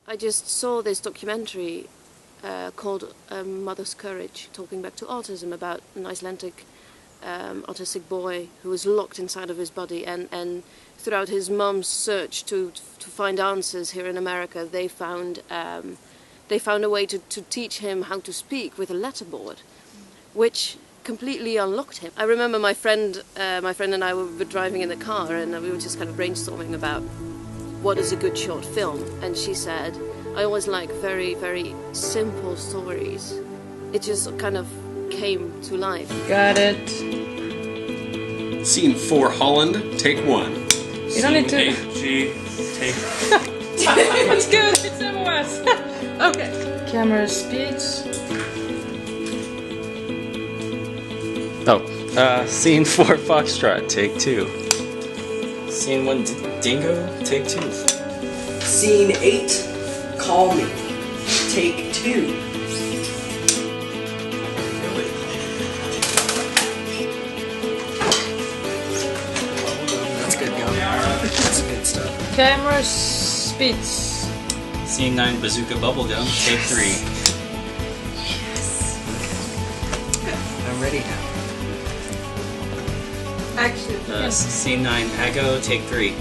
I just saw this documentary called Mother's Courage, talking back to autism, about an Icelandic autistic boy who was locked inside of his body, and throughout his mum's search to find answers here in America, they found a way to teach him how to speak with a letterboard, which completely unlocked him. I remember my friend and I were driving in the car, and we were just kind of brainstorming about what is a good short film, and she said, I always like very, very simple stories. It just kind of came to life. Got it. Scene 4, Holland, take 1. You don't need to... 8G, take... It's good, it's MOS. Okay. Camera speeds. Scene 4, Foxtrot, take 2. Scene 1, Dingo, take 2. Scene 8, Call Me, take 2. That's good going. That's good stuff. Camera speeds. Scene 9, Bazooka Bubblegum, take 3. Yes. I'm ready now. Action. Scene 9, Aggo, take 3.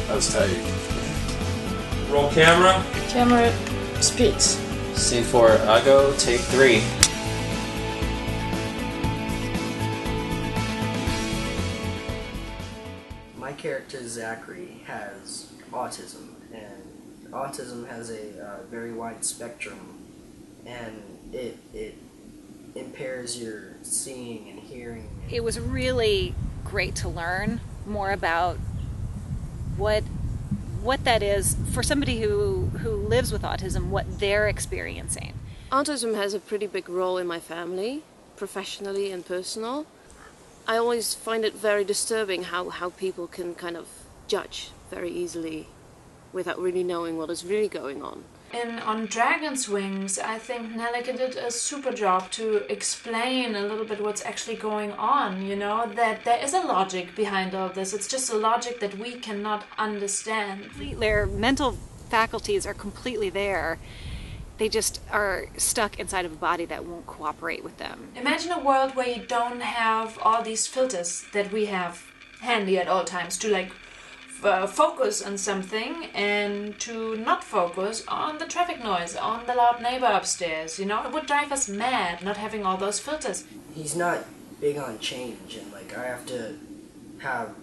That was tight. Roll camera. Camera speeds. Scene 4, Aggo, take 3. My character Zachary has autism, and autism has a very wide spectrum, and it impairs your seeing and hearing. It was really great to learn more about what that is for somebody who lives with autism, what they're experiencing. Autism has a pretty big role in my family, professionally and personal. I always find it very disturbing how people can kind of judge very easily without really knowing what is really going on. On Dragon's Wings, I think Nelleke did a super job to explain a little bit what's actually going on, you know, that there is a logic behind all this. It's just a logic that we cannot understand. Their mental faculties are completely there. They just are stuck inside of a body that won't cooperate with them. Imagine a world where you don't have all these filters that we have handy at all times to like focus on something and to not focus on the traffic noise, on the loud neighbor upstairs, you know? It would drive us mad not having all those filters. He's not big on change, and like I have to have,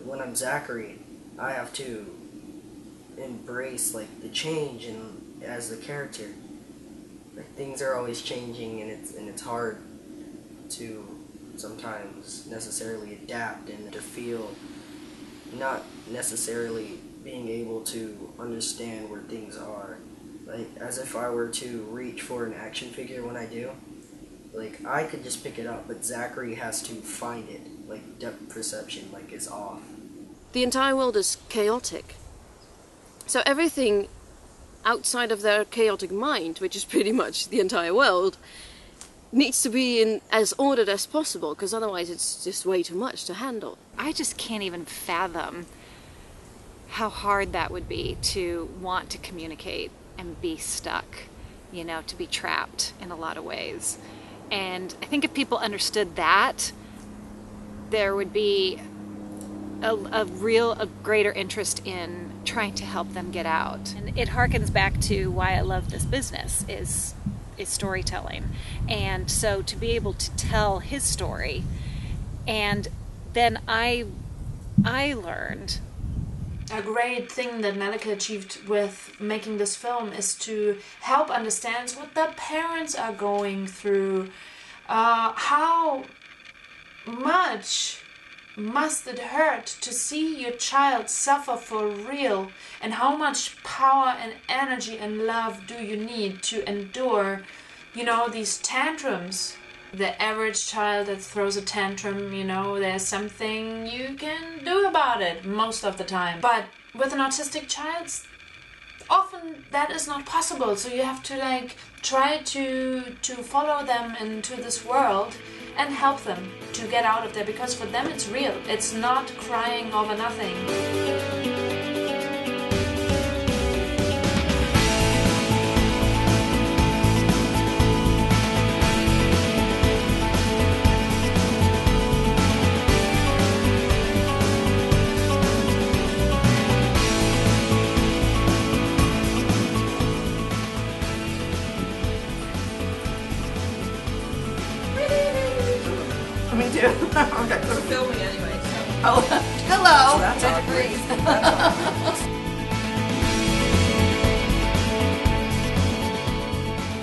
when I'm Zachary, I have to embrace like the change, and as the character, like things are always changing, and it's hard to sometimes necessarily adapt and to feel not necessarily being able to understand where things are. Like, as if I were to reach for an action figure when I do. Like, I could just pick it up, but Zachary has to find it. Like, depth perception, like, is off. The entire world is chaotic. So everything outside of their chaotic mind, which is pretty much the entire world, needs to be in as ordered as possible, because otherwise it's just way too much to handle. I just can't even fathom how hard that would be to want to communicate and be stuck, you know, to be trapped in a lot of ways. And I think if people understood that, there would be a greater interest in trying to help them get out. And it harkens back to why I love this business is storytelling. And so to be able to tell his story, and then I learned. A great thing that Nelleke achieved with making this film is to help understand what the parents are going through. How much must it hurt to see your child suffer for real, and how much power and energy and love do you need to endure, you know, these tantrums? The average child that throws a tantrum, you know, there's something you can do about it most of the time. But with an autistic child, often that is not possible. So you have to like try to follow them into this world and help them to get out of there, because for them it's real. It's not crying over nothing. filming anyway, so. Oh, hello. So that's awkward.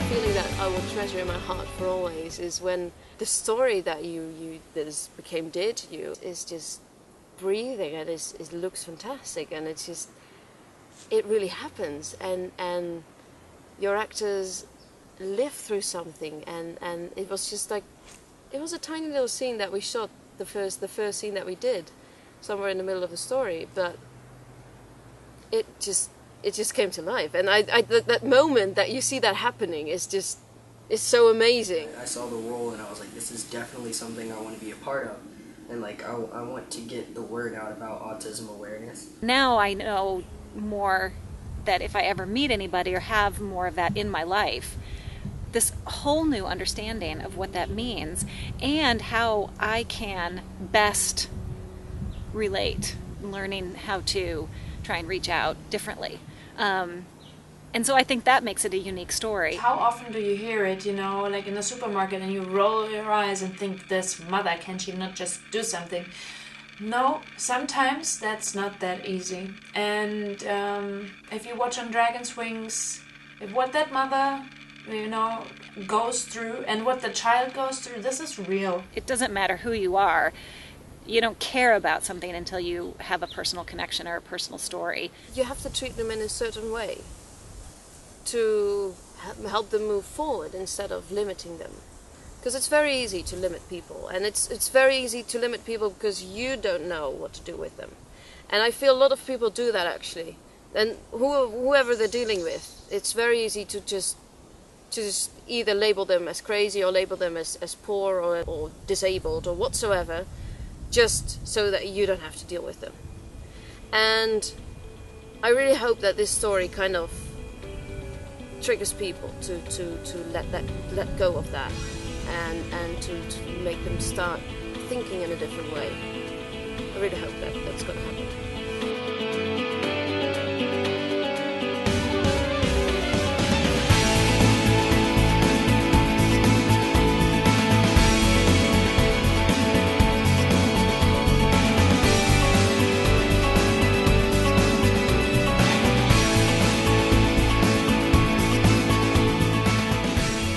Feeling that I will treasure in my heart for always is when the story that became dear to you is just breathing, and it looks fantastic, and it's just, it really happens, and your actors live through something, and it was just like, it was a tiny little scene that we shot, the first scene that we did, somewhere in the middle of the story, but it just came to life, and that moment that you see that happening is just, it's so amazing. I saw the role and I was like, this is definitely something I want to be a part of, and like I want to get the word out about autism awareness. Now I know more that if I ever meet anybody or have more of that in my life, this whole new understanding of what that means and how I can best relate, learning how to try and reach out differently. And so I think that makes it a unique story. How often do you hear it, you know, like in the supermarket, and you roll your eyes and think, this mother, can she not just do something? No, sometimes that's not that easy. And if you watch on Dragon's Wings, if what that mother, you know, goes through and what the child goes through, this is real. It doesn't matter who you are. You don't care about something until you have a personal connection or a personal story. You have to treat them in a certain way to help them move forward instead of limiting them. Because it's very easy to limit people, and it's very easy to limit people because you don't know what to do with them. And I feel a lot of people do that, actually. And whoever they're dealing with, it's very easy to just either label them as crazy or label them as poor or disabled or whatsoever, just so that you don't have to deal with them. And I really hope that this story kind of triggers people to let go of that, and to make them start thinking in a different way. I really hope that that's going to happen.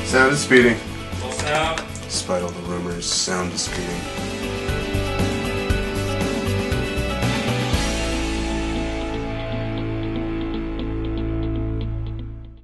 Sound is speeding. Full sound. Despite all the rumors, sound is speeding.